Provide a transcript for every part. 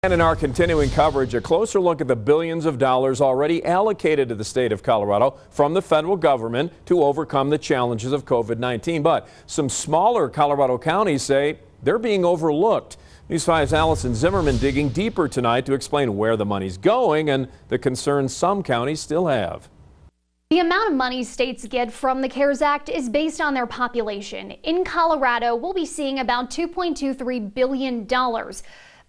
And in our continuing coverage, a closer look at the billions of dollars already allocated to the state of Colorado from the federal government to overcome the challenges of COVID-19. But some smaller Colorado counties say they're being overlooked. News 5's Allison Zimmerman digging deeper tonight to explain where the money's going and the concerns some counties still have. The amount of money states get from the CARES Act is based on their population. In Colorado, we'll be seeing about $2.23 billion.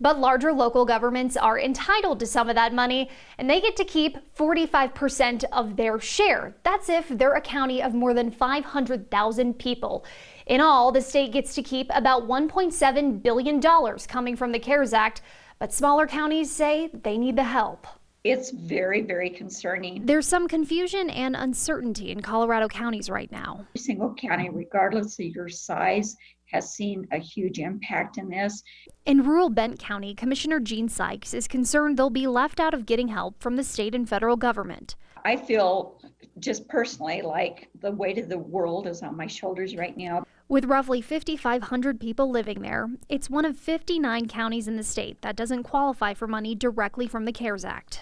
But larger local governments are entitled to some of that money, and they get to keep 45% of their share. That's if they're a county of more than 500,000 people. In all, the state gets to keep about $1.7 billion coming from the CARES Act, but smaller counties say they need the help. It's very, very concerning. There's some confusion and uncertainty in Colorado counties right now. Every single county, regardless of your size, has seen a huge impact in this. In rural Bent County, Commissioner Gene Sykes is concerned they'll be left out of getting help from the state and federal government. I feel just personally like the weight of the world is on my shoulders right now. With roughly 5,500 people living there, it's one of 59 counties in the state that doesn't qualify for money directly from the CARES Act.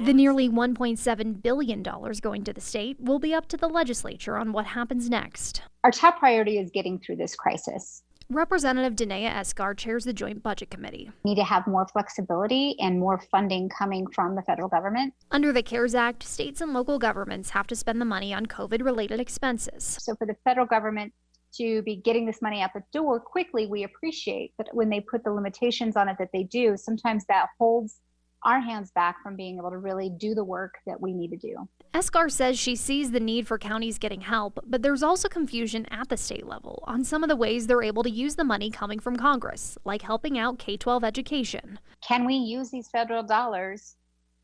The nearly $1.7 billion going to the state will be up to the legislature on what happens next. Our top priority is getting through this crisis. Representative Danae Escar chairs the Joint Budget Committee. We need to have more flexibility and more funding coming from the federal government. Under the CARES Act, states and local governments have to spend the money on COVID-related expenses. So for the federal government to be getting this money out the door quickly, we appreciate. But when they put the limitations on it that they do, sometimes that holds our hands back from being able to really do the work that we need to do. Escar says she sees the need for counties getting help, but there's also confusion at the state level on some of the ways they're able to use the money coming from Congress, like helping out K-12 education. Can we use these federal dollars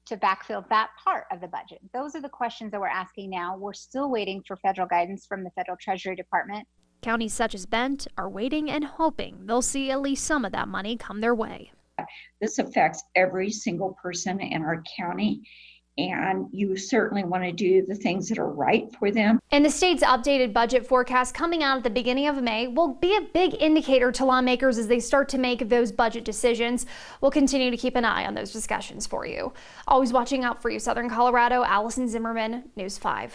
to backfill that part of the budget? Those are the questions that we're asking now. We're still waiting for federal guidance from the Federal Treasury Department. Counties such as Bent are waiting and hoping they'll see at least some of that money come their way. This affects every single person in our county, and you certainly want to do the things that are right for them. And the state's updated budget forecast coming out at the beginning of May will be a big indicator to lawmakers as they start to make those budget decisions. We'll continue to keep an eye on those discussions for you. Always watching out for you, Southern Colorado. Allison Zimmerman, News 5.